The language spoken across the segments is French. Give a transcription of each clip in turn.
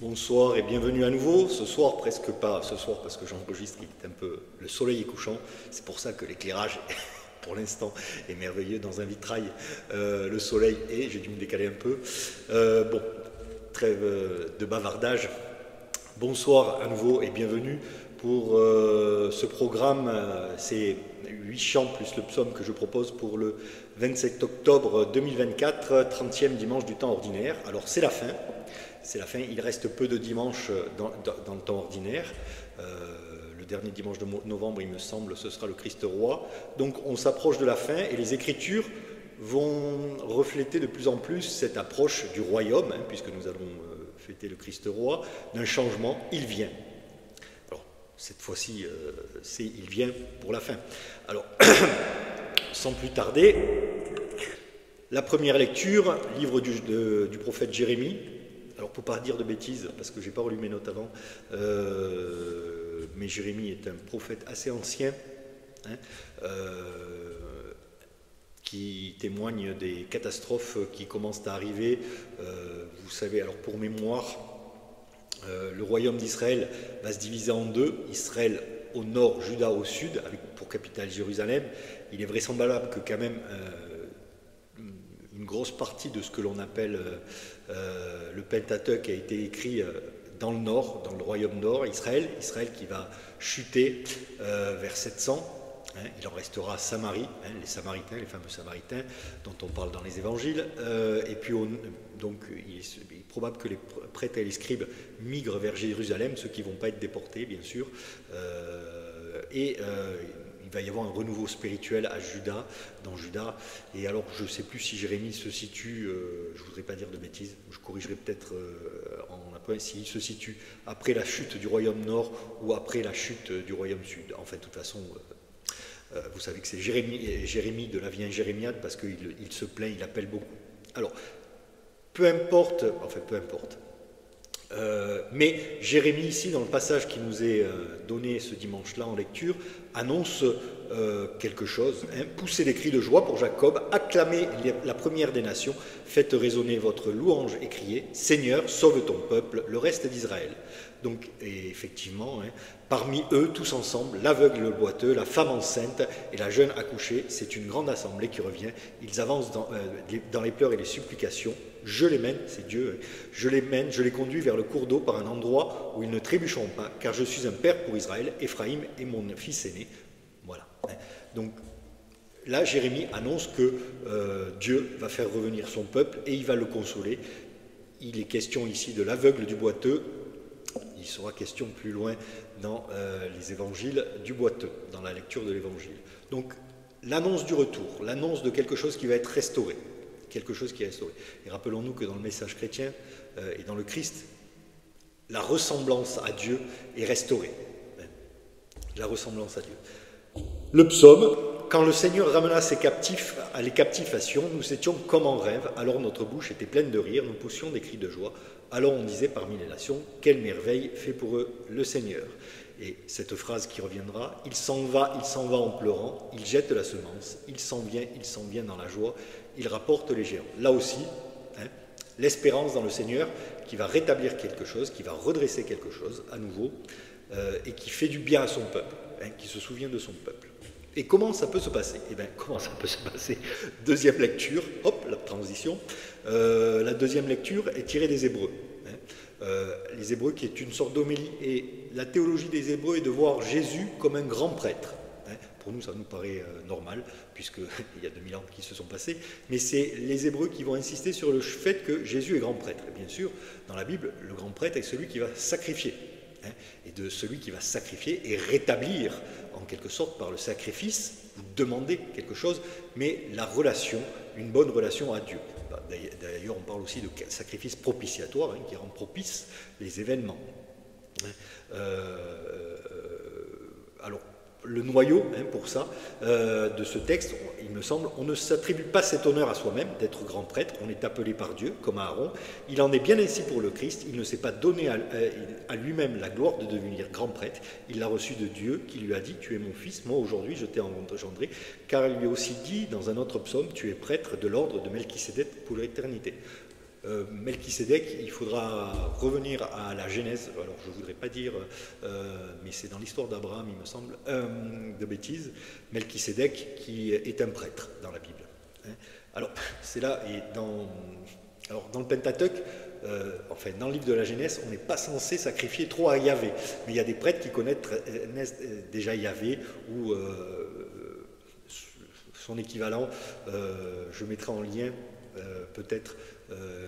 Bonsoir et bienvenue à nouveau. Ce soir, presque pas ce soir parce que j'enregistre, il est un peu, le soleil est couchant. C'est pour ça que l'éclairage, pour l'instant, est merveilleux dans un vitrail. Le soleil est, j'ai dû me décaler un peu. Bon, trêve de bavardage. Bonsoir à nouveau et bienvenue pour ce programme. C'est 8 chants plus le psaume que je propose pour le 27 octobre 2024, 30e dimanche du temps ordinaire. Alors c'est la fin. C'est la fin, il reste peu de dimanches dans le temps ordinaire. Le dernier dimanche de novembre, il me semble, ce sera le Christ roi. Donc on s'approche de la fin et les Écritures vont refléter de plus en plus cette approche du royaume, puisque nous allons fêter le Christ roi, d'un changement, il vient. Alors cette fois-ci, c'est il vient pour la fin. Alors, sans plus tarder, la première lecture, livre du prophète Jérémie. Alors, pour ne pas dire de bêtises, parce que je n'ai pas relu mes notes avant, mais Jérémie est un prophète assez ancien, qui témoigne des catastrophes qui commencent à arriver. Vous savez, alors pour mémoire, le royaume d'Israël va se diviser en deux, Israël au nord, Juda au sud, avec pour capitale Jérusalem. Il est vraisemblable que quand même une grosse partie de ce que l'on appelle le Pentateuque a été écrit dans le nord, dans le royaume nord, Israël qui va chuter vers 700. Il en restera Samarie, les Samaritains, les fameux Samaritains dont on parle dans les évangiles. Et puis, donc, il est probable que les prêtres et les scribes migrent vers Jérusalem, ceux qui ne vont pas être déportés, bien sûr. Il va y avoir un renouveau spirituel à Juda, dans Juda. Et alors, je ne sais plus si Jérémie se situe, je ne voudrais pas dire de bêtises, je corrigerai peut-être en apprenant s'il se situe après la chute du royaume nord ou après la chute du royaume sud. Enfin, de toute façon, vous savez que c'est Jérémie de la vieille Jérémiade parce qu'il se plaint, il appelle beaucoup. Alors, peu importe, mais Jérémie, ici, dans le passage qui nous est donné ce dimanche-là en lecture, annonce quelque chose. Poussez des cris de joie pour Jacob, acclamez la première des nations, faites résonner votre louange et criez, Seigneur, sauve ton peuple, le reste d'Israël. Donc, et effectivement, parmi eux, tous ensemble, l'aveugle, le boiteux, la femme enceinte et la jeune accouchée, c'est une grande assemblée qui revient. Ils avancent dans les pleurs et les supplications. Je les mène, c'est Dieu, je les mène, je les conduis vers le cours d'eau par un endroit où ils ne trébucheront pas, car je suis un père pour Israël, Éphraïm est mon fils aîné. Voilà. Donc là, Jérémie annonce que Dieu va faire revenir son peuple et il va le consoler. Il est question ici de l'aveugle du boiteux. Il sera question plus loin dans les évangiles du boiteux, dans la lecture de l'évangile. Donc, l'annonce du retour, l'annonce de quelque chose qui va être restauré. Quelque chose qui est restauré. Et rappelons-nous que dans le message chrétien et dans le Christ, la ressemblance à Dieu est restaurée. La ressemblance à Dieu. Le psaume, quand le Seigneur ramena les captifs à Sion, nous étions comme en rêve, alors notre bouche était pleine de rire, nous poussions des cris de joie. Alors on disait parmi les nations, quelle merveille fait pour eux le Seigneur. Et cette phrase qui reviendra, il s'en va en pleurant, il jette la semence, il s'en vient dans la joie, il rapporte les géants. Là aussi, l'espérance dans le Seigneur qui va rétablir quelque chose, qui va redresser quelque chose à nouveau, et qui fait du bien à son peuple, qui se souvient de son peuple. Et comment ça peut se passer? Eh bien, comment ça peut se passer? Deuxième lecture, hop, la transition. La deuxième lecture est tirée des Hébreux. Les Hébreux qui est une sorte d'homélie. Et la théologie des Hébreux est de voir Jésus comme un grand prêtre. Pour nous, ça nous paraît normal, puisqu'il y a 2000 ans qui se sont passés. Mais c'est les Hébreux qui vont insister sur le fait que Jésus est grand prêtre. Et bien sûr, dans la Bible, le grand prêtre est celui qui va sacrifier. Et de celui qui va sacrifier et rétablir, en quelque sorte, par le sacrifice, ou demander quelque chose, mais la relation, une bonne relation à Dieu. D'ailleurs, on parle aussi de sacrifice propitiatoire, qui rend propice les événements. Alors, le noyau, pour ça, de ce texte, il me semble, on ne s'attribue pas cet honneur à soi-même d'être grand prêtre, on est appelé par Dieu, comme Aaron. Il en est bien ainsi pour le Christ, il ne s'est pas donné à lui-même la gloire de devenir grand prêtre, il l'a reçu de Dieu, qui lui a dit, tu es mon fils, moi aujourd'hui je t'ai engendré, car il lui a aussi dit dans un autre psaume, tu es prêtre de l'ordre de Melchisédek pour l'éternité. Melchisédek, il faudra revenir à la Genèse, alors je ne voudrais pas dire, mais c'est dans l'histoire d'Abraham, il me semble, de bêtises, Melchisédek qui est un prêtre dans la Bible. Alors, c'est là, et dans le Pentateuque, enfin dans le livre de la Genèse, on n'est pas censé sacrifier trop à Yahvé, mais il y a des prêtres qui connaissent déjà Yahvé, ou son équivalent, je mettrai en lien peut-être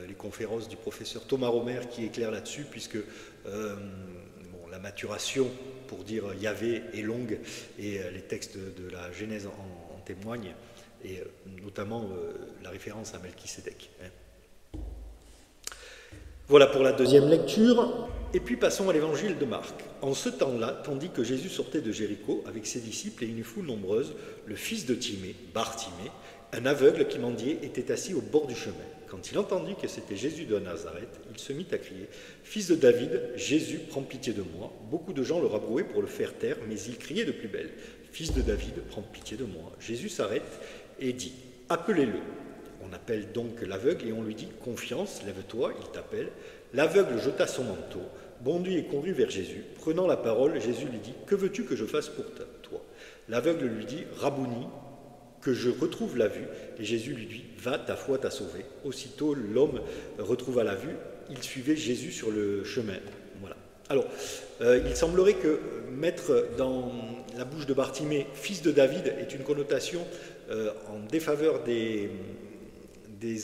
les conférences du professeur Thomas Romer qui éclaire là-dessus, puisque la maturation pour dire Yahvé est longue, et les textes de la Genèse en témoignent, et notamment la référence à Melchisédek. Voilà pour la deuxième lecture. Et puis passons à l'évangile de Marc. En ce temps-là, tandis que Jésus sortait de Jéricho avec ses disciples et une foule nombreuse, le fils de Timée, Bartimée, un aveugle qui mendiait, était assis au bord du chemin. Quand il entendit que c'était Jésus de Nazareth, il se mit à crier « Fils de David, Jésus, prends pitié de moi !» Beaucoup de gens le rabrouaient pour le faire taire, mais il criait de plus belle « Fils de David, prends pitié de moi !» Jésus s'arrête et dit « Appelez-le !» On appelle donc l'aveugle et on lui dit « Confiance, lève-toi, il t'appelle ». L'aveugle jeta son manteau, bondit et courut vers Jésus. Prenant la parole, Jésus lui dit « Que veux-tu que je fasse pour toi ?» L'aveugle lui dit « Rabouni » que je retrouve la vue, et Jésus lui dit « Va, ta foi t'a sauvé ». Aussitôt l'homme retrouva la vue, il suivait Jésus sur le chemin. Voilà. Alors, il semblerait que mettre dans la bouche de Bartimée « fils de David » est une connotation en défaveur des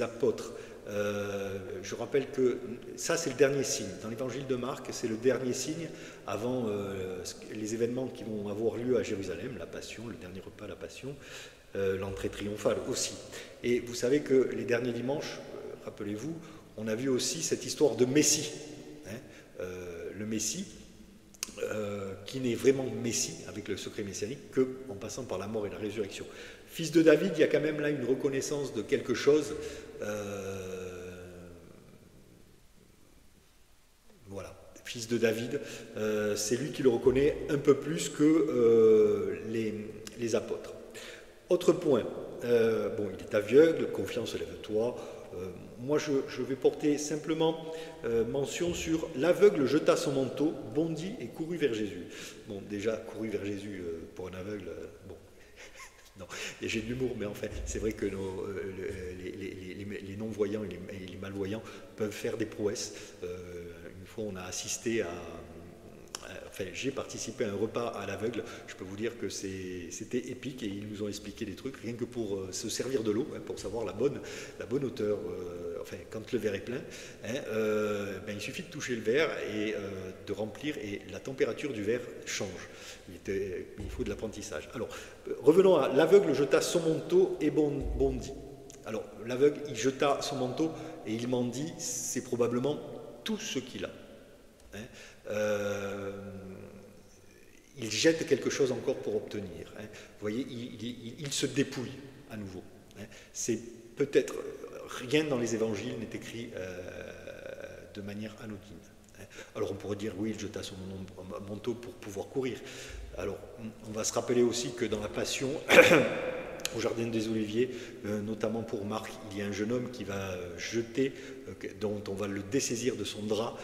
apôtres. Je rappelle que ça c'est le dernier signe. Dans l'évangile de Marc, c'est le dernier signe avant les événements qui vont avoir lieu à Jérusalem, la Passion, le dernier repas, la Passion, l'entrée triomphale aussi. Et vous savez que les derniers dimanches, rappelez-vous, on a vu aussi cette histoire de Messie. Le Messie, qui n'est vraiment Messie, avec le secret messianique, qu'en passant par la mort et la résurrection. Fils de David, il y a quand même là une reconnaissance de quelque chose. Voilà, fils de David, c'est lui qui le reconnaît un peu plus que les apôtres. Autre point, bon, il est aveugle, confiance, lève-toi. Moi, je vais porter simplement mention sur l'aveugle jeta son manteau, bondit et courut vers Jésus. Bon, déjà, courir vers Jésus pour un aveugle, bon, non, j'ai de l'humour, mais en fait, c'est vrai que les non-voyants et les malvoyants peuvent faire des prouesses. Une fois, on a assisté à... Enfin, j'ai participé à un repas à l'aveugle, je peux vous dire que c'était épique et ils nous ont expliqué des trucs, rien que pour se servir de l'eau, pour savoir la bonne hauteur, enfin quand le verre est plein, il suffit de toucher le verre et de remplir et la température du verre change. Il faut de l'apprentissage. Alors, revenons à l'aveugle jeta son manteau et bondit. Alors, l'aveugle, il jeta son manteau et il mendie, c'est probablement tout ce qu'il a. Il jette quelque chose encore pour obtenir. Vous voyez, il se dépouille à nouveau. C'est peut-être rien dans les évangiles n'est écrit de manière anodine. Alors on pourrait dire oui, il jeta son manteau pour pouvoir courir. Alors on va se rappeler aussi que dans la Passion, au Jardin des Oliviers, notamment pour Marc, il y a un jeune homme qui va jeter, dont on va le dessaisir de son drap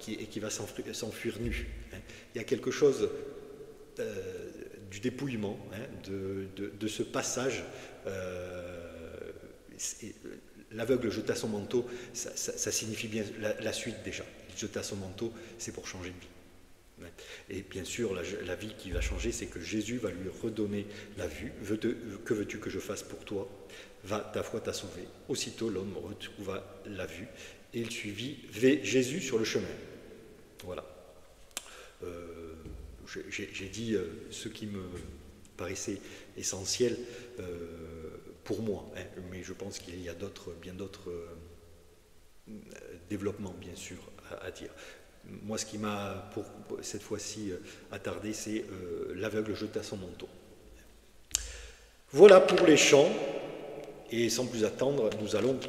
et qui va s'enfuir nu. Il y a quelque chose du dépouillement, de ce passage. L'aveugle jeta son manteau, ça signifie bien la suite déjà. Il jeta son manteau, c'est pour changer de vie. Et bien sûr, la vie qui va changer, c'est que Jésus va lui redonner la vue. Que veux-tu que je fasse pour toi? Va, ta foi t'a sauvé. Aussitôt, l'homme retrouva la vue et il suivit Jésus sur le chemin. Voilà. J'ai dit ce qui me paraissait essentiel pour moi, mais je pense qu'il y a bien d'autres développements, bien sûr, à dire. Moi, ce qui m'a, pour cette fois-ci, attardé, c'est l'aveugle jeta son manteau. Voilà pour les chants, et sans plus attendre, nous allons,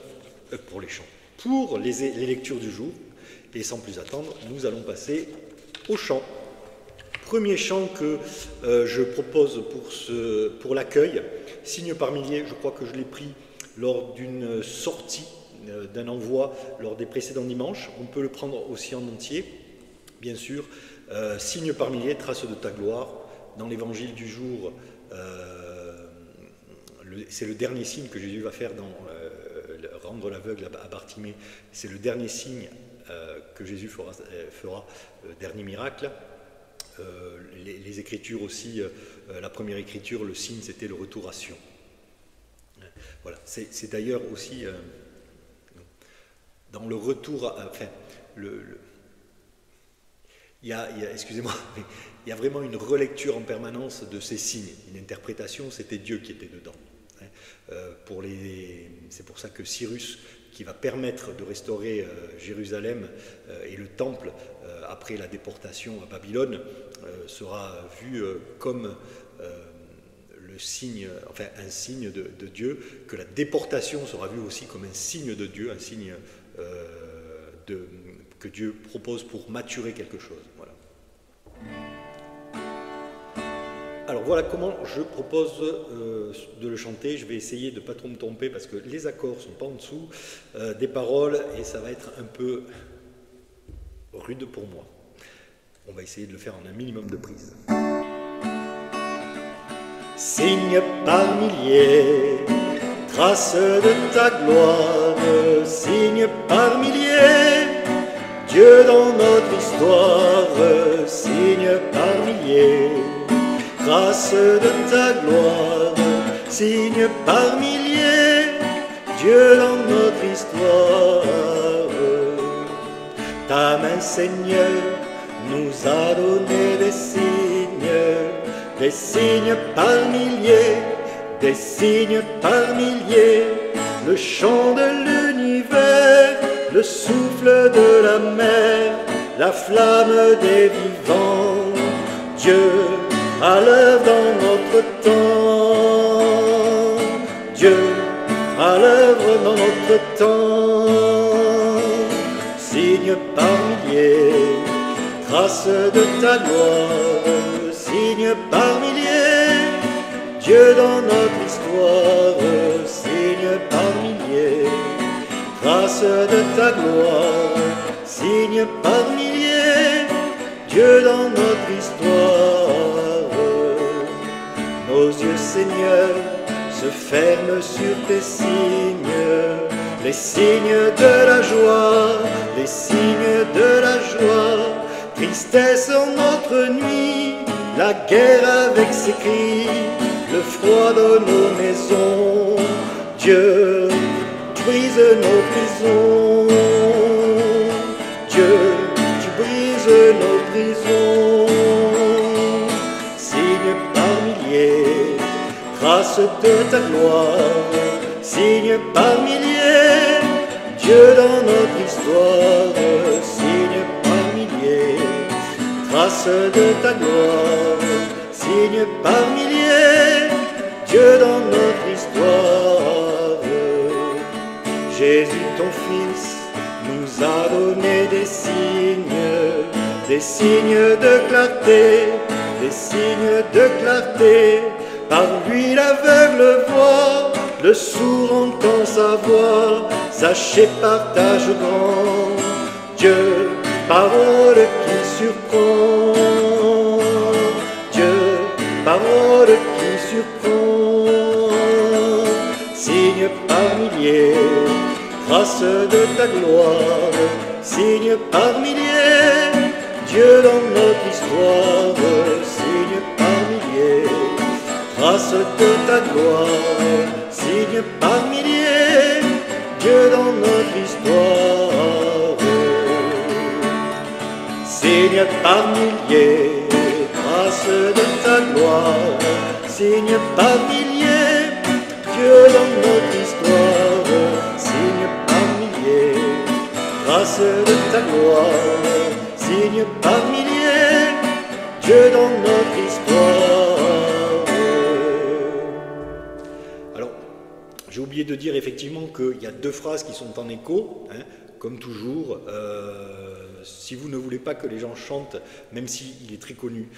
pour les chants, pour les lectures du jour, et sans plus attendre, nous allons passer au chant. Premier chant que je propose pour l'accueil, Signe par milliers, je crois que je l'ai pris lors d'une sortie d'un envoi lors des précédents dimanches. On peut le prendre aussi en entier, bien sûr. Signe par milliers, trace de ta gloire. Dans l'évangile du jour, c'est le dernier signe que Jésus va faire dans rendre l'aveugle à Bartimée. C'est le dernier signe que Jésus fera, le dernier miracle. Les Écritures aussi, la première Écriture, le signe, c'était le retour à Sion. Voilà, c'est d'ailleurs aussi dans le retour, excusez-moi, mais il y a vraiment une relecture en permanence de ces signes, une interprétation, c'était Dieu qui était dedans. C'est pour ça que Cyrus, qui va permettre de restaurer Jérusalem et le temple après la déportation à Babylone, sera vu comme le signe, enfin un signe de Dieu, que la déportation sera vue aussi comme un signe de Dieu, un signe que Dieu propose pour maturer quelque chose. Voilà. Alors voilà comment je propose de le chanter. Je vais essayer de ne pas trop me tromper parce que les accords ne sont pas en dessous des paroles et ça va être un peu rude pour moi. On va essayer de le faire en un minimum de prise. Signe par milliers, trace de ta gloire, signe par milliers, Dieu dans notre histoire, signe par milliers. Trace de ta gloire, signe par milliers, Dieu dans notre histoire. Ta main, Seigneur, nous a donné des signes par milliers, des signes par milliers, le chant de l'univers, le souffle de la mer, la flamme des vivants, Dieu à l'œuvre dans notre temps, Dieu à l'œuvre dans notre temps. Signe par milliers, trace de ta gloire, signe par milliers, Dieu dans notre histoire, signe par milliers, trace de ta gloire, signe par milliers, Dieu dans notre histoire. Nos yeux, Seigneur, se ferment sur tes signes, les signes de la joie, les signes de la joie. Tristesse en notre nuit, la guerre avec ses cris, le froid de nos maisons. Dieu, tu brises nos prisons. Dieu, tu brises nos prisons. Signe par milliers, trace de ta gloire, signe par milliers, Dieu dans notre histoire, signe par milliers, trace de ta gloire, signe par milliers, Dieu dans notre histoire. Jésus, ton Fils, nous a donné des signes de clarté, des signes de clarté. Par lui l'aveugle voit, le sourd entend sa voix, sachez partage grand, Dieu, parole qui surprend, Dieu, parole qui surprend. Signe par milliers, trace de ta gloire, signe par milliers, Dieu dans notre histoire, signe par milliers, trace de ta gloire, signe par milliers, Dieu dans notre histoire. Signe par milliers, trace de ta gloire, signe par milliers, Dieu dans notre histoire, signe par milliers, trace de ta gloire, signe par milliers, Dieu dans notre histoire. Alors, j'ai oublié de dire effectivement qu'il y a deux phrases qui sont en écho, hein, comme toujours. Si vous ne voulez pas que les gens chantent, même s'il est très connu,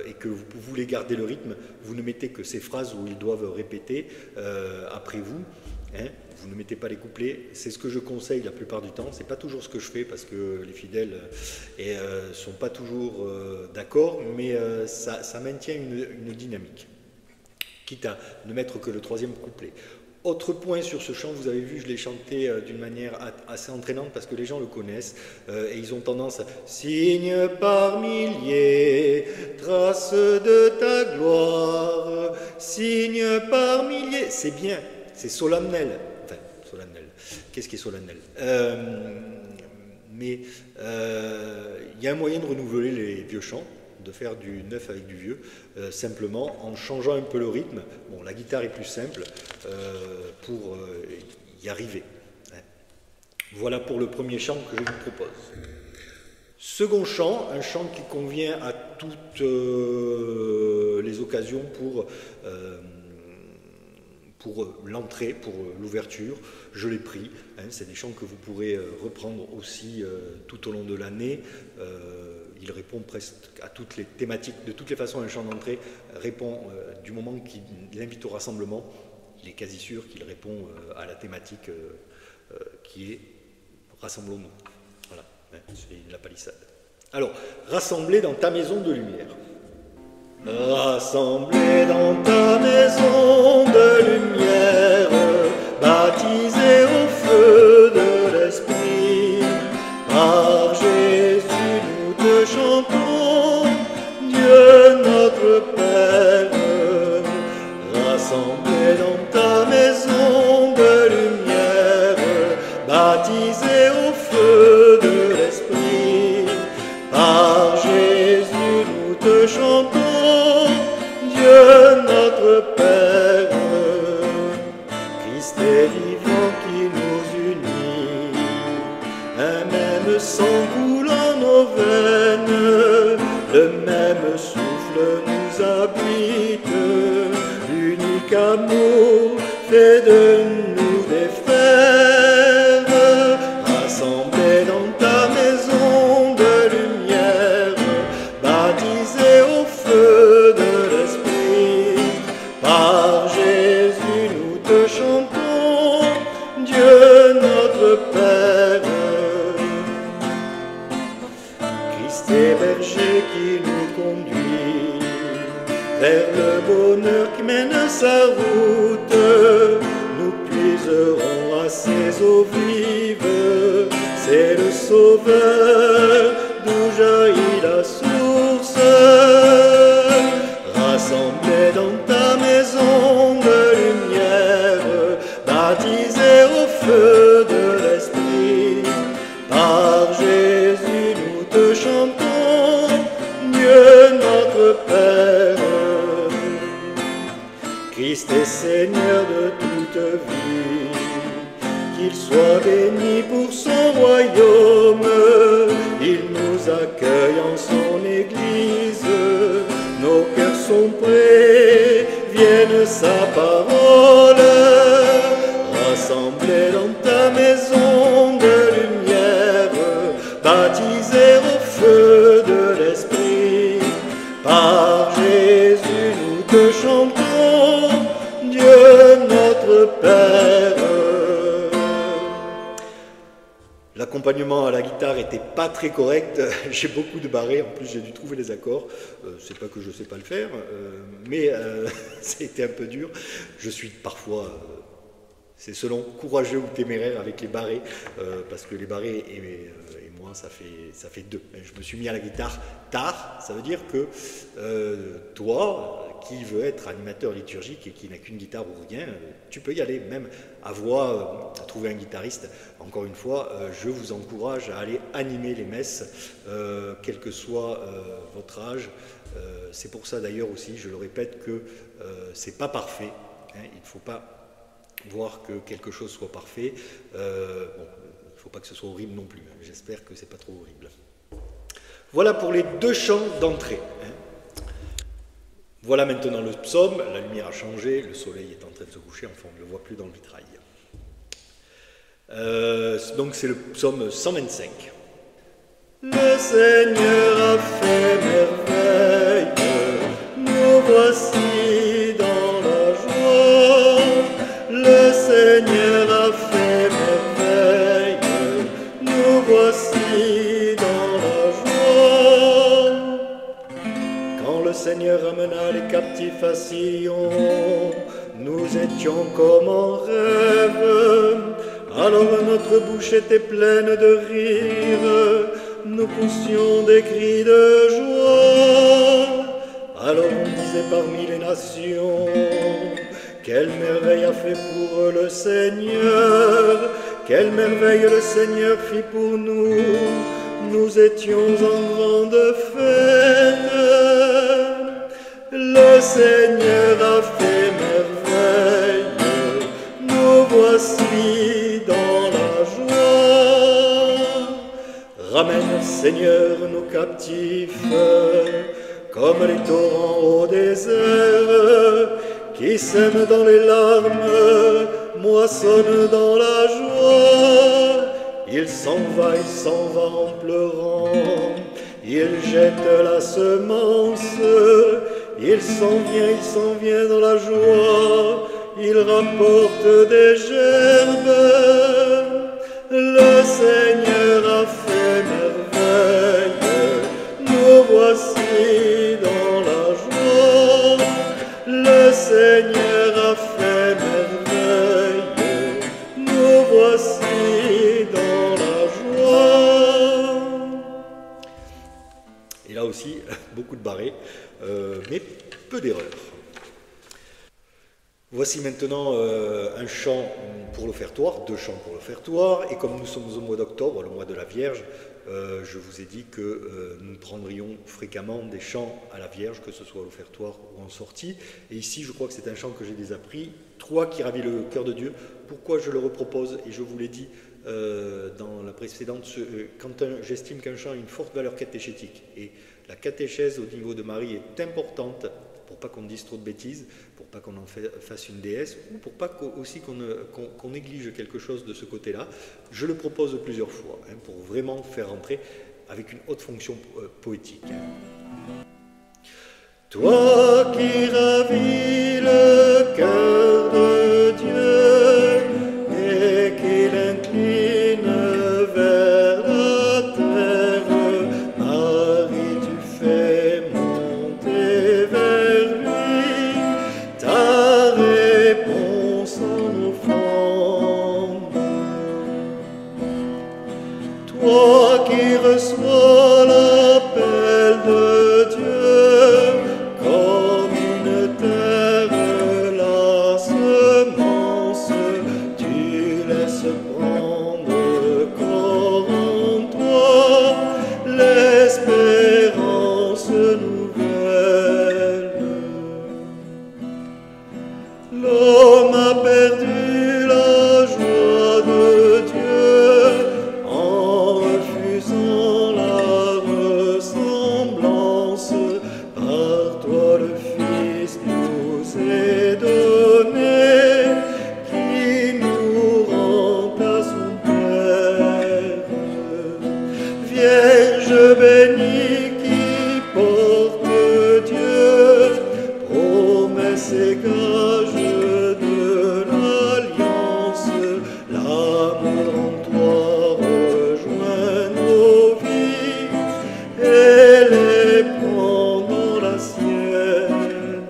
et que vous voulez garder le rythme, vous ne mettez que ces phrases où ils doivent répéter après vous. hein. Vous ne mettez pas les couplets, c'est ce que je conseille la plupart du temps, c'est pas toujours ce que je fais parce que les fidèles sont pas toujours d'accord, mais ça maintient une dynamique, quitte à ne mettre que le troisième couplet. Autre point sur ce chant, vous avez vu, je l'ai chanté d'une manière assez entraînante parce que les gens le connaissent et ils ont tendance à « Signe par milliers, trace de ta gloire, signe par milliers ». C'est bien, c'est solennel. Enfin, solennel. Qu'est-ce qui est solennel? Mais il y a un moyen de renouveler les vieux chants, de faire du neuf avec du vieux, simplement en changeant un peu le rythme. Bon, la guitare est plus simple pour y arriver. Voilà pour le premier chant que je vous propose. Second chant, un chant qui convient à toutes les occasions pour l'entrée, pour l'ouverture. Je l'ai pris, hein, c'est des chants que vous pourrez reprendre aussi tout au long de l'année. Il répond presque à toutes les thématiques. De toutes les façons, un chant d'entrée répond, du moment qu'il invite au rassemblement, il est quasi sûr qu'il répond à la thématique qui est rassemblons-nous. Voilà, hein, c'est la palissade. Alors, rassemblés dans ta maison de lumière. Rassemblés dans ta maison de lumière, baptisés au feu de l'Esprit, par Jésus nous te chantons, Dieu notre Père. Rassemblés dans ta maison de lumière, baptisés au feu de l'Esprit, par Jésus nous te chantons, Dieu notre Père. Christ est vivant qui nous unit, un même sang coule en nos veines, le même souffle nous habite, l'unique amour fait de nous des frères. Rassemblés dans ta maison de lumière, baptisés au feu de l'Esprit, par Jésus nous te chantons, Dieu notre Père. Christ est berger qui nous conduit vers le bonheur qui mène sa route. Nous puiserons à ses eaux vives, c'est le Sauveur d'où jaillit la source. Rassemblés dans ta maison de lumière, baptisés au feu de l'Esprit, par Jésus nous te chantons, Dieu notre Père. Christ est Seigneur de toute vie, qu'il soit béni pour son royaume, il nous accueille en son Église, nos cœurs sont prêts, vienne sa parole. Rassemblés dans ta maison de lumière, baptisés au feu de l'Esprit, par Jésus nous te chantons, Dieu notre Père. L'accompagnement à la guitare n'était pas très correct, j'ai beaucoup de barrés, en plus j'ai dû trouver les accords, c'est pas que je ne sais pas le faire, mais ça a été un peu dur. Je suis parfois, c'est selon courageux ou téméraire avec les barrés, parce que les barrés et moi ça fait deux. Je me suis mis à la guitare tard, ça veut dire que toi, qui veut être animateur liturgique et qui n'a qu'une guitare ou rien, tu peux y aller, même à voix, à trouver un guitariste. Encore une fois, je vous encourage à aller animer les messes, quel que soit votre âge. C'est pour ça d'ailleurs aussi, je le répète, que c'est pas parfait. Hein, il ne faut pas voir que quelque chose soit parfait. Bon, il ne faut pas que ce soit horrible non plus. Hein. J'espère que c'est pas trop horrible. Voilà pour les deux chants d'entrée. Hein. Voilà maintenant le psaume, la lumière a changé, le soleil est en train de se coucher, enfin on ne le voit plus dans le vitrail. Donc c'est le psaume 125. Le Seigneur a fait merveille, nous voici dans la joie. Le Seigneur Seigneur amena les captifs à Sion, nous étions comme en rêve. Alors notre bouche était pleine de rire, nous poussions des cris de joie. Alors on disait parmi les nations, quelle merveille a fait pour eux le Seigneur, quelle merveille le Seigneur fit pour nous, nous étions en grande fête. Le Seigneur a fait merveille, nous voici dans la joie. Ramène, Seigneur, nos captifs, comme les torrents au désert, qui sèment dans les larmes, moissonnent dans la joie. Il s'en va en pleurant, il jette la semence, il s'en vient dans la joie, il rapporte des gerbes. Le Seigneur a fait merveille, nous voici dans la joie. Le Seigneur a fait merveille, nous voici dans la joie. Et là aussi, beaucoup de barrés, mais peu d'erreurs. Voici maintenant un chant pour l'offertoire, 2 chants pour l'offertoire, et comme nous sommes au mois d'octobre, le mois de la Vierge, je vous ai dit que nous prendrions fréquemment des chants à la Vierge, que ce soit à l'offertoire ou en sortie. Et ici, je crois que c'est un chant que j'ai déjà appris, 3 qui ravit le cœur de Dieu. Pourquoi je le repropose? Et je vous l'ai dit dans la précédente, j'estime qu'un chant a une forte valeur catéchétique. Et la catéchèse au niveau de Marie est importante pour pas qu'on dise trop de bêtises, pour pas qu'on en fasse une déesse, ou pour pas aussi qu'on néglige quelque chose de ce côté-là. Je le propose plusieurs fois, pour vraiment faire entrer avec une haute fonction poétique. Toi qui ravis le cœur de Dieu et qui l'incline vers la terre, Marie, tu fais monter vers lui ta réponse en offrande. Toi qui reçois l'appel de Dieu comme une terre la semence, tu laisses prendre corps en toi l'espérance nouvelle. L'homme a perdu la joie de Dieu en refusant la ressemblance. Par toi le Fils nous est donné, qui nous rend à son Père. Vierge bénie qui porte Dieu, promesse et gage de l'alliance, l'amour en toi rejoint nos vies et les prend dans la sienne.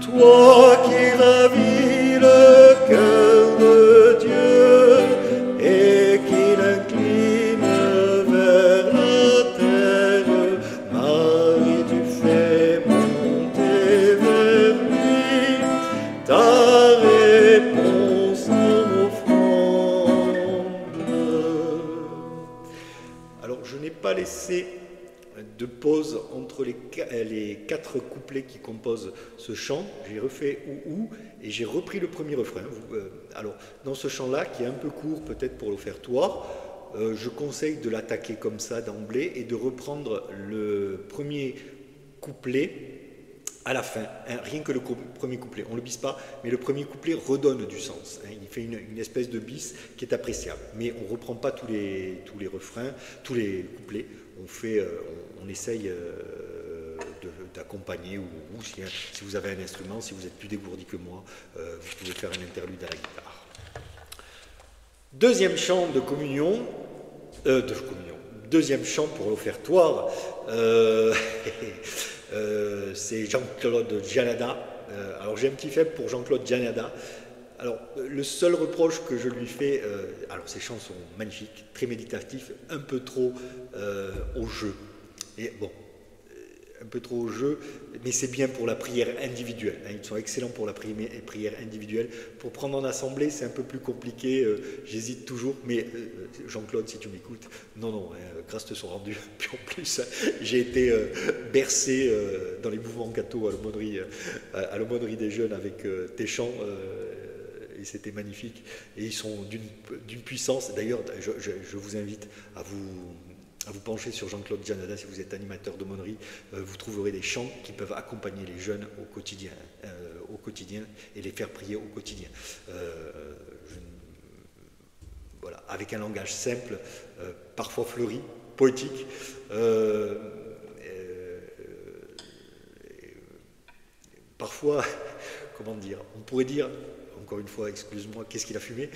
Toi qui ravis le cœur de Dieu et qui l'incline vers la terre, Marie, tu fais monter vers lui ta réponse en offrande. Alors, je n'ai pas laissé de pause entre les 4 couplets qui composent ce chant. J'ai refait ou et j'ai repris le premier refrain. Alors, dans ce chant-là, qui est un peu court peut-être pour l'offertoire, je conseille de l'attaquer comme ça d'emblée et de reprendre le premier couplet à la fin, hein, rien que le premier couplet. On ne le bise pas, mais le premier couplet redonne du sens. Hein, il fait une espèce de bis qui est appréciable. Mais on ne reprend pas tous les refrains, tous les couplets. On essaye d'accompagner, ou si vous avez un instrument, si vous êtes plus dégourdi que moi, vous pouvez faire un interlude à la guitare. Deuxième chant de communion, deuxième chant pour l'offertoire, c'est Jean-Claude Gianada. Alors j'ai un petit faible pour Jean-Claude Gianada. Alors le seul reproche que je lui fais, alors ses chants sont magnifiques, très méditatifs, un peu trop au jeu. Et bon, un peu trop au jeu, mais c'est bien pour la prière individuelle. Hein, ils sont excellents pour la prière individuelle. Pour prendre en assemblée, c'est un peu plus compliqué, j'hésite toujours, mais Jean-Claude, si tu m'écoutes, non, grâce te sont rendues. Puis en plus, j'ai été bercé dans les mouvements catho à l'aumônerie des jeunes avec tes chants, et c'était magnifique. Et ils sont d'une puissance. D'ailleurs, je vous invite à vous pencher sur Jean-Claude Gianada. Si vous êtes animateur d'aumônerie, vous trouverez des chants qui peuvent accompagner les jeunes au quotidien et les faire prier au quotidien. Voilà, avec un langage simple, parfois fleuri, poétique. Parfois, comment dire, on pourrait dire, encore une fois, excuse-moi, qu'est-ce qu'il a fumé,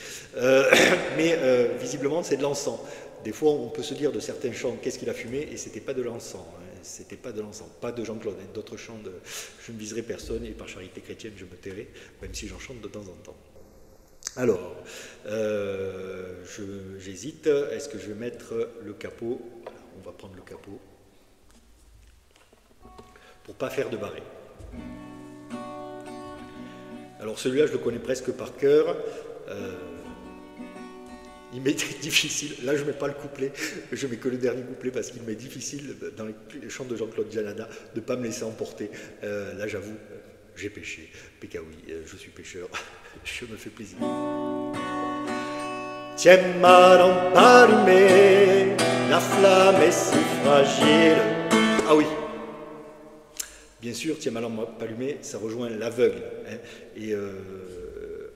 mais visiblement c'est de l'encens. Des fois, on peut se dire de certains chants, qu'est-ce qu'il a fumé, et c'était pas de l'encens. Hein, c'était pas de l'encens, pas de Jean-Claude. Hein, d'autres chants, je ne viserai personne, et par charité chrétienne, je me tairai, même si j'en chante de temps en temps. Alors, j'hésite. Est-ce que je vais mettre le capot? On va prendre le capot pour pas faire de barré. Alors celui-là, je le connais presque par cœur. Il m'est difficile, là je ne mets pas le couplet, je mets que le dernier couplet parce qu'il m'est difficile, dans les chants de Jean-Claude Gianada, de ne pas me laisser emporter. Là j'avoue, j'ai péché, pécaoui, je suis pécheur, je me fais plaisir. Tiens ma lampe allumée, la flamme est si fragile. Ah oui, bien sûr, tiens ma lampe allumée, ça rejoint l'aveugle. Hein, et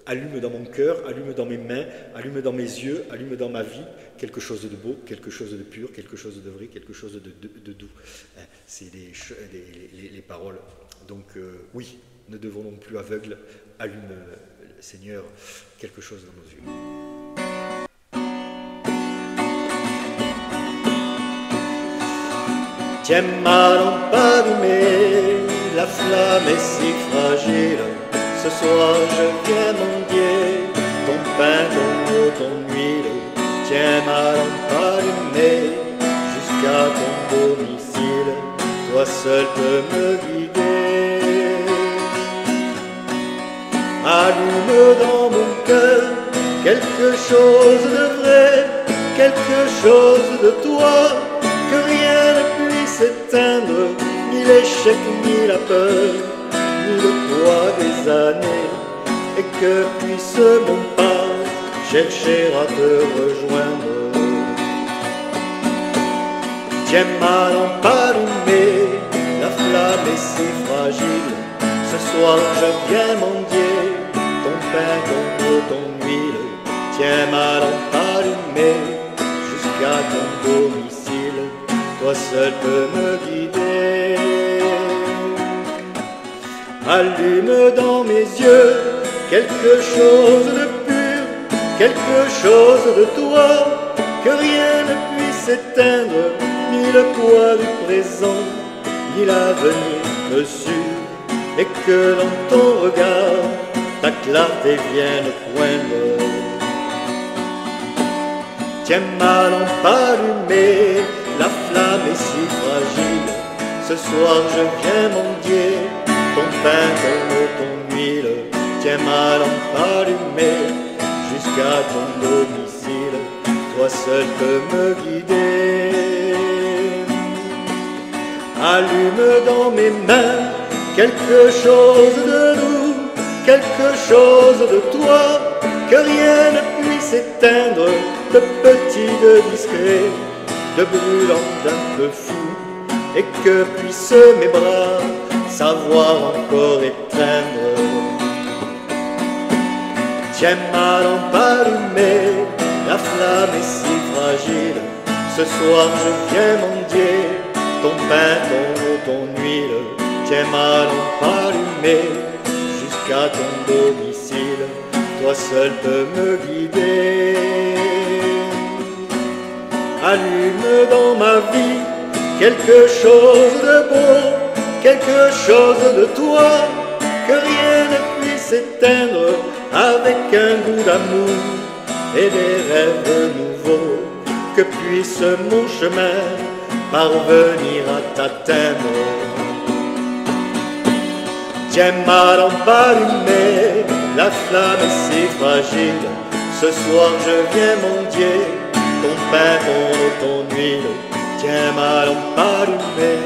allume dans mon cœur, allume dans mes mains, allume dans mes yeux, allume dans ma vie quelque chose de beau, quelque chose de pur, quelque chose de vrai, quelque chose de doux. Hein, c'est les paroles. Donc oui, ne devenons plus aveugles, allume, Seigneur, quelque chose dans nos yeux. Tiens ma lampe allumée, la flamme est si fragile. Ce soir je viens mendier ton pain, ton eau, ton huile. Tiens ma lampe allumée jusqu'à ton domicile. Toi seul peux me guider. Allume dans mon cœur quelque chose de vrai, quelque chose de toi, que rien ne puisse éteindre, ni l'échec ni la peur, ni le poids des années, et que puisse mon pas chercher à te rejoindre. Tiens ma lampe allumée, la flamme est si fragile. Ce soir je viens mendier ton pain, ton eau, ton huile. Tiens ma lampe allumée jusqu'à ton domicile. Toi seul peux me guider. Allume dans mes yeux quelque chose de pur, quelque chose de toi, que rien ne puisse éteindre, ni le poids du présent, ni l'avenir me sûr, et que dans ton regard, ta clarté vienne poindre. Tiens ma lampe allumée, la flamme est si fragile, ce soir je viens mendier ton pain, ton eau, ton huile. Tiens ma lampe allumée jusqu'à ton domicile. Toi seul peux me guider. Allume dans mes mains quelque chose de doux, quelque chose de toi, que rien ne puisse éteindre, de petit, de discret, de brûlant, d'un peu fou, et que puissent mes bras savoir encore étreindre. Tiens ma lampe allumée, la flamme est si fragile. Ce soir je viens mendier ton pain, ton eau, ton huile. Tiens ma lampe allumée jusqu'à ton domicile. Toi seul peux me guider. Allume dans ma vie quelque chose de beau, quelque chose de toi, que rien ne puisse éteindre, avec un goût d'amour et des rêves nouveaux, que puisse mon chemin parvenir à t'atteindre. Tiens ma lampe allumée, la flamme est si fragile. Ce soir je viens mendier ton pain, ton eau, ton huile. Tiens ma lampe allumée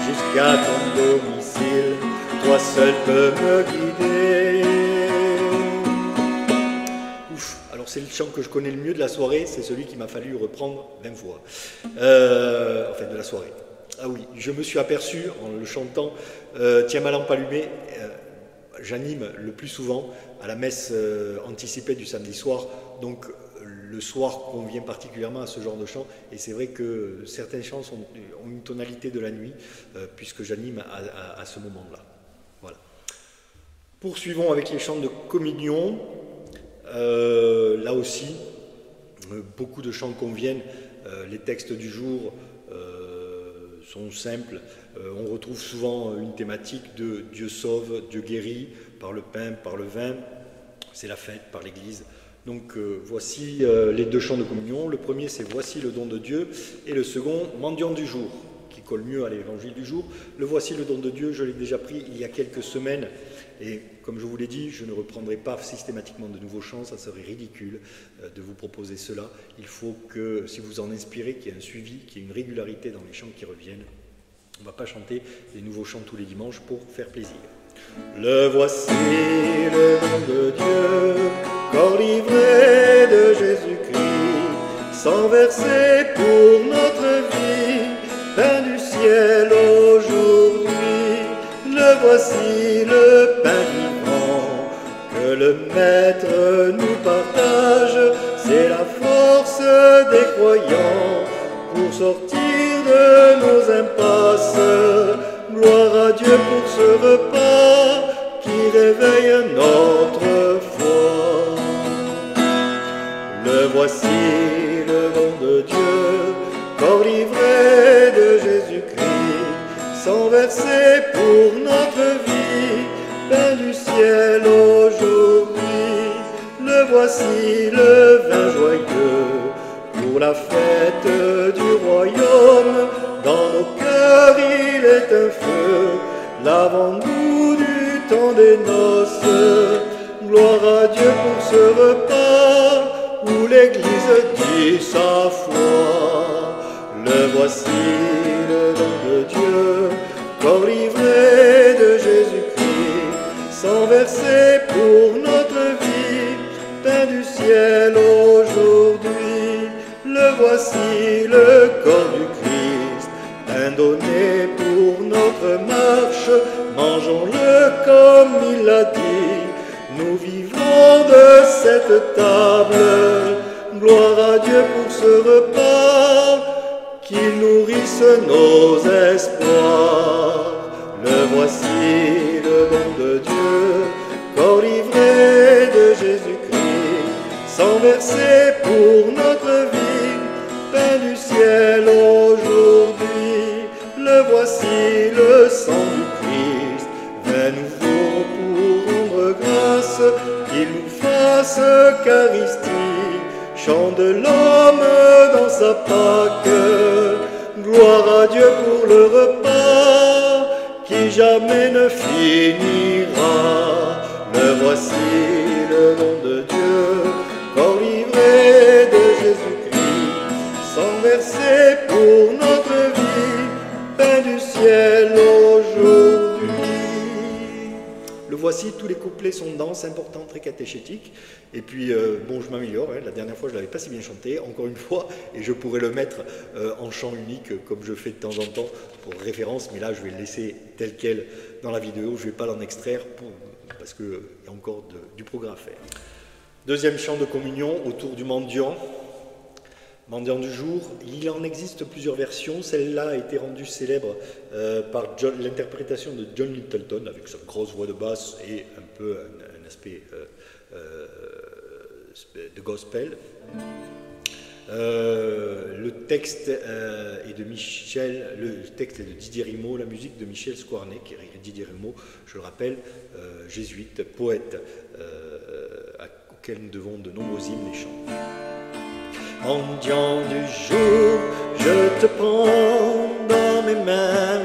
jusqu'à ton domicile. Toi seul peux me guider. Ouf, alors c'est le chant que je connais le mieux de la soirée, c'est celui qu'il m'a fallu reprendre 20 fois. Enfin de la soirée. Ah oui, je me suis aperçu en le chantant Tiens ma lampe allumée, j'anime le plus souvent à la messe anticipée du samedi soir, donc le soir convient particulièrement à ce genre de chant, et c'est vrai que certains chants ont une tonalité de la nuit, puisque j'anime à ce moment-là. Voilà. Poursuivons avec les chants de communion. Là aussi, beaucoup de chants conviennent. Les textes du jour sont simples. On retrouve souvent une thématique de Dieu sauve, Dieu guérit, par le pain, par le vin. C'est la fête, par l'Église. Donc voici les deux chants de communion. Le premier, c'est Voici le don de Dieu, et le second, Mendiant du jour, qui colle mieux à l'évangile du jour. Le Voici le don de Dieu, je l'ai déjà pris il y a quelques semaines, et comme je vous l'ai dit, je ne reprendrai pas systématiquement de nouveaux chants, ça serait ridicule de vous proposer cela. Il faut que, si vous en inspirez, qu'il y ait un suivi, qu'il y ait une régularité dans les chants qui reviennent. On ne va pas chanter des nouveaux chants tous les dimanches pour faire plaisir. Le voici le don de Dieu, corps livré de Jésus-Christ, sang versé pour notre vie, pain du ciel aujourd'hui. Le voici le pain vivant que le Maître nous partage, c'est la force des croyants pour sortir de nos impasses. Gloire à Dieu pour ce repas qui réveille notre foi. Le voici le don de Dieu, corps livré de Jésus-Christ, sang versé pour notre vie, pain du ciel aujourd'hui. Le voici le vin joyeux pour la fête du royaume. Dans nos cœurs il est un feu, l'avant-goût du temps des noces. Gloire à Dieu pour ce repas où l'Église dit sa foi. Le voici le don de Dieu, corps livré de Jésus-Christ, sang versé pour notre vie, pain du ciel aujourd'hui. Le voici le corps du Christ, pain donné pour notre marche. Mangeons-le comme il l'a dit, nous vivrons de cette table. Gloire à Dieu pour ce repas qui nourrisse nos espoirs. Le voici le don de Dieu, corps livré de Jésus-Christ, sang versé pour notre vie, pain du ciel aujourd'hui. Le voici le sang du Christ, vin nouveau pour rendre grâce, qu'il nous fasse Eucharistie, chant de l'homme dans sa Pâque. Gloire à Dieu pour le repas qui jamais ne finira. Le voici le don de Dieu, corps livré de Jésus-Christ, sang versé pour notre vie, pain du ciel aujourd'hui. Le voici fois-ci, tous les couplets sont denses, importants, très catéchétiques. Et puis, bon, je m'améliore. Hein. La dernière fois, je ne l'avais pas si bien chanté, encore une fois, et je pourrais le mettre en chant unique, comme je fais de temps en temps, pour référence. Mais là, je vais le laisser tel quel dans la vidéo. Je ne vais pas l'en extraire, parce qu'il y a encore du progrès à faire. Deuxième chant de communion, autour du mendiant. Mendiant du jour, il en existe plusieurs versions. Celle-là a été rendue célèbre par l'interprétation de John Littleton, avec sa grosse voix de basse et un peu un aspect de gospel. Le texte est de Didier Rimaud, la musique de Michel Squarnet, qui est Didier Rimaud, je le rappelle, jésuite, poète, auquel nous devons de nombreux hymnes et chants. Mendiant du jour, je te prends dans mes mains,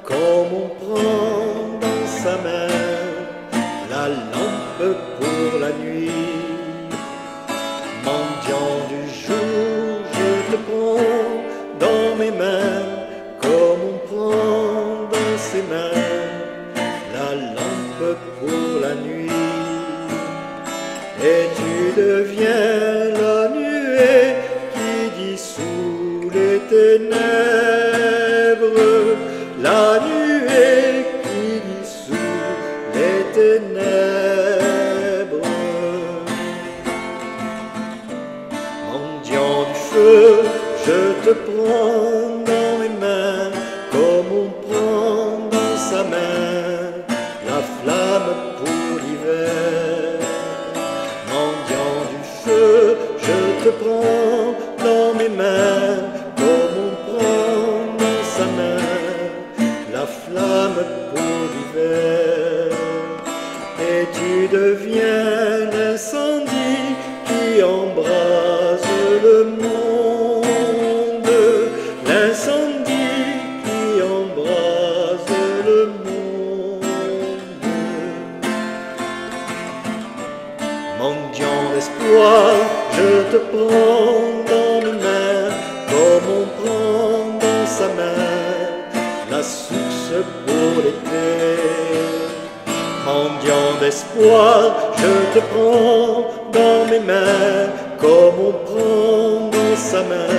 comme on prend dans sa main la lampe pour la nuit. Mendiant du jour, je te prends dans mes mains, comme on prend dans ses mains la lampe pour la nuit. Et tu deviens la nuée qui dissout les ténèbres, la nuée qui dissout les ténèbres. Mendiant du feu, je te prends dans mes mains, comme on prend dans sa main la flamme pour l'hiver. Mendiant du feu, je te prends dans mes mains, comme on prend dans sa main la flamme pour l'hiver. Et tu deviens l'incendie qui embrase le monde, l'incendie qui embrase le monde. Mendiant d'espoir, je te prends dans mes mains, comme on prend dans sa main la source pour l'été. Mendiant d'espoir, je te prends dans mes mains, comme on prend dans sa main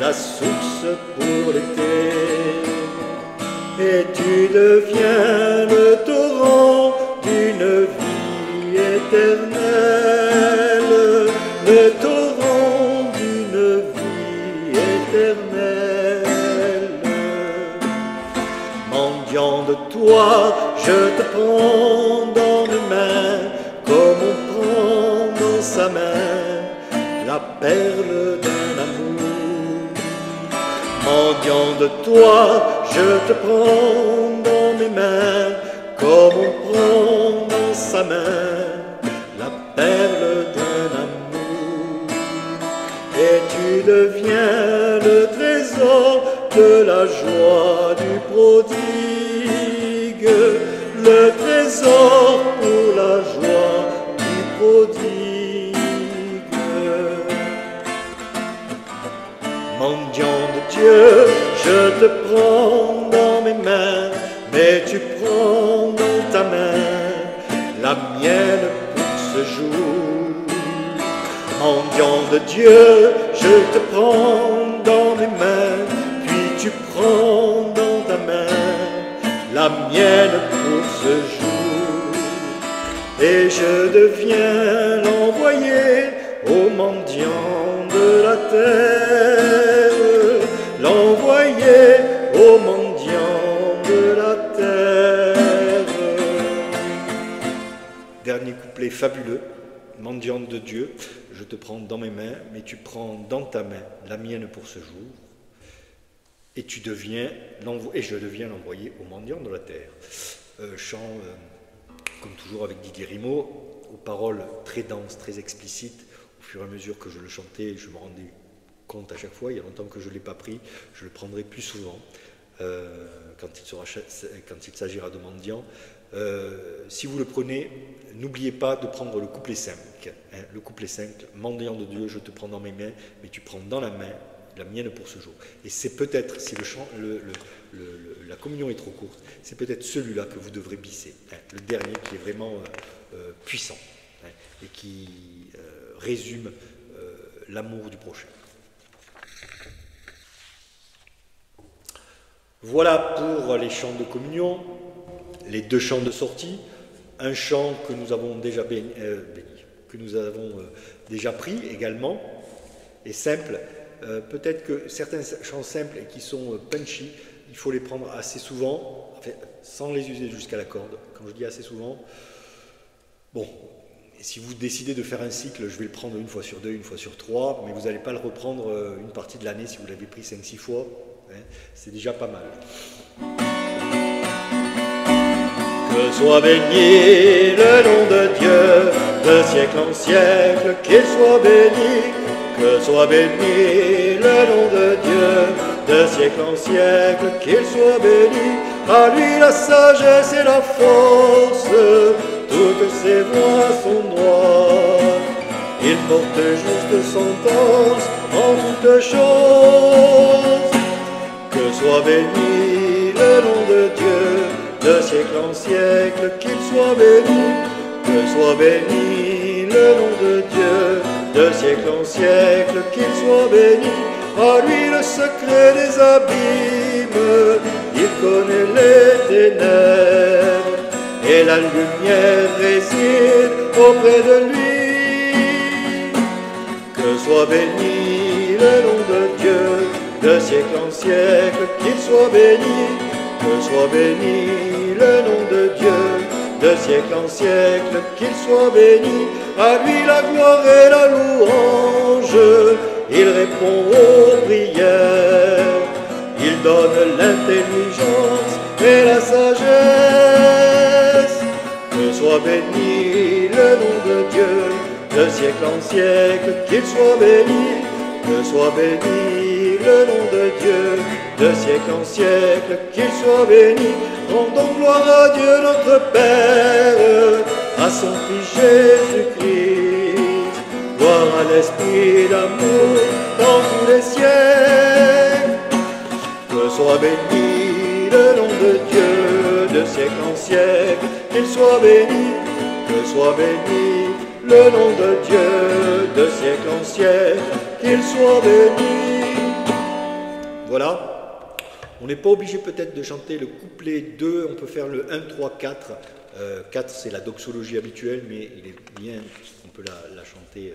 la source pour l'été. Et tu deviens le torrent d'une vie éternelle, le torrent d'une vie éternelle. Mendiant de toi, je te prends dans mes mains, comme on prend dans sa main la perle d'un amour. Mendiant de toi, je te prends dans mes mains, comme on prend dans sa main la perle d'un amour. Et tu deviens le trésor de la joie du prodigue, le trésor pour la joie du prodigue. Mendiant de Dieu, je te prends dans mes mains, mais tu prends dans ta main la mienne pour ce jour. Mendiant de Dieu, je te prends dans mes mains, puis tu prends dans ta main la mienne pour ce jour. Et je deviens l'envoyé aux mendiants de la terre, l'envoyé aux mendiants de la terre. Dernier couplet fabuleux. Mendiante de Dieu, je te prends dans mes mains, mais tu prends dans ta main la mienne pour ce jour, et je deviens l'envoyé aux mendiants de la terre. Chant, comme toujours avec Didier Rimaud, aux paroles très denses, très explicites. Au fur et à mesure que je le chantais, je me rendais compte à chaque fois. Il y a longtemps que je ne l'ai pas pris, je le prendrai plus souvent quand il s'agira de mendiants. Si vous le prenez, n'oubliez pas de prendre le couplet 5. Le couplet 5, mendiant de Dieu, je te prends dans mes mains, mais tu prends dans la main la mienne pour ce jour. Et c'est peut-être, si la communion est trop courte, c'est peut-être celui-là que vous devrez bisser, hein, le dernier qui est vraiment puissant, hein, et qui résume l'amour du prochain. Voilà pour les chants de communion, les 2 chants de sortie, un chant que nous avons déjà déjà pris également, et simple. Peut-être que certains chants simples et qui sont punchy, il faut les prendre assez souvent, enfin, sans les user jusqu'à la corde. Quand je dis assez souvent, bon, si vous décidez de faire un cycle, je vais le prendre 1 fois sur 2, 1 fois sur 3, mais vous n'allez pas le reprendre une partie de l'année si vous l'avez pris 5-6 fois. Hein, c'est déjà pas mal. Que soit béni le nom de Dieu, de siècle en siècle, qu'il soit béni. Que soit béni le nom de Dieu, de siècle en siècle, qu'il soit béni. À lui la sagesse et la force, toutes ses voies sont droites. Il porte juste sentence en toutes choses. Que soit béni le nom de Dieu, de siècle en siècle, qu'il soit béni. Que soit béni le nom de Dieu, de siècle en siècle, qu'il soit béni. À lui le secret des abîmes, il connaît les ténèbres, et la lumière réside auprès de lui. Que soit béni le nom de Dieu, de siècle en siècle, qu'il soit béni. Que soit béni le nom de Dieu, de siècle en siècle, qu'il soit béni. À lui la gloire et la louange, il répond aux prières, il donne l'intelligence et la sagesse. Que soit béni le nom de Dieu, de siècle en siècle, qu'il soit béni. Que soit béni le nom de Dieu, de siècle en siècle, qu'il soit béni. Rendons gloire à Dieu notre Père, à son Fils Jésus-Christ. Gloire à l'Esprit d'amour dans tous les siècles. Que soit béni le nom de Dieu, de siècle en siècle, qu'il soit béni. Que soit béni le nom de Dieu, de siècle en siècle, qu'il soit béni. Voilà. On n'est pas obligé peut-être de chanter le couplet 2, on peut faire le 1, 3, 4. 4 c'est la doxologie habituelle, mais il est bien qu'on peut la chanter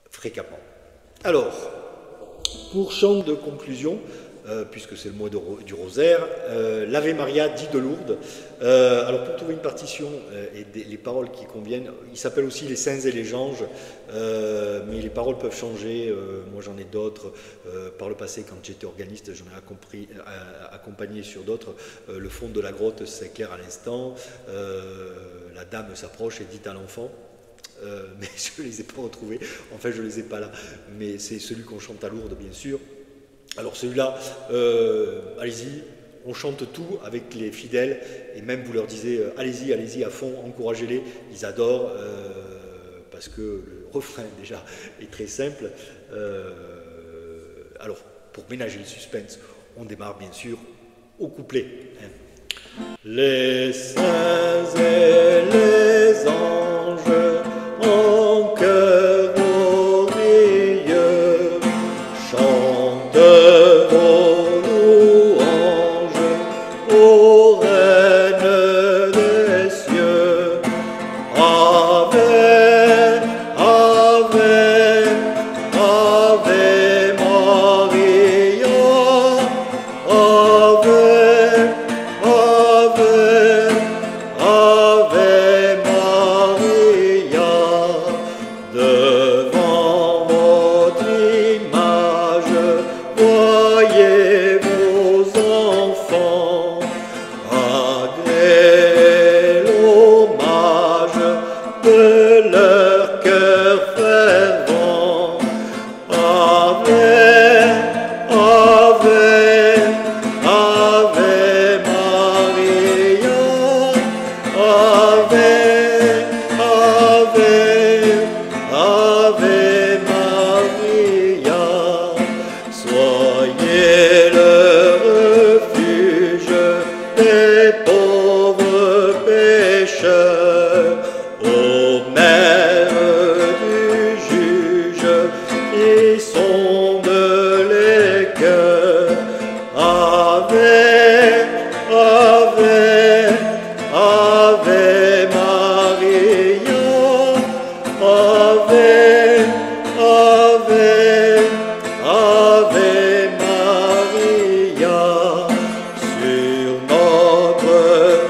fréquemment. Alors, pour chant de conclusion, puisque c'est le mois du rosaire, l'Ave Maria dit de Lourdes. Alors pour trouver une partition et les paroles qui conviennent, il s'appelle aussi les saints et les anges, mais les paroles peuvent changer. Moi j'en ai d'autres. Par le passé, quand j'étais organiste, j'en ai accompagné sur d'autres. Le fond de la grotte s'éclaire à l'instant. La dame s'approche et dit à l'enfant. Mais je ne les ai pas retrouvés. Enfin, je ne les ai pas là. Mais c'est celui qu'on chante à Lourdes, bien sûr. Alors celui-là, allez-y, on chante tout avec les fidèles, et même vous leur disiez, allez-y, allez-y à fond, encouragez-les, ils adorent, parce que le refrain déjà est très simple. Alors, pour ménager le suspense, on démarre bien sûr au couplet. Hein. Les saints et les anges en chœur glorieux chantent vos louanges, ô Reine des cieux. Ave, Ave, Ave Maria, Ave, Ave, Ave Ô Mère du juge qui sonde les cœurs, Ave, Ave, Ave Maria, Ave, Ave, Ave Maria. Sur notre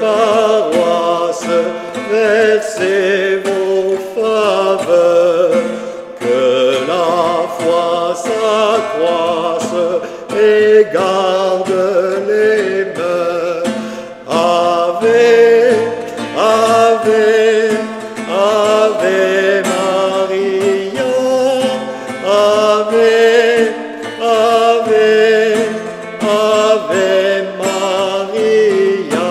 paroisse, versez vos faveurs, que la foi s'accroisse et garde les mœurs. Ave, Ave, Ave Maria, Ave, Ave, Ave Maria.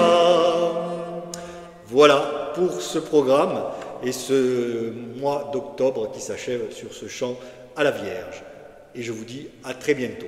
Voilà pour ce programme et ce mois d'octobre qui s'achève sur ce chant à la Vierge. Et je vous dis à très bientôt.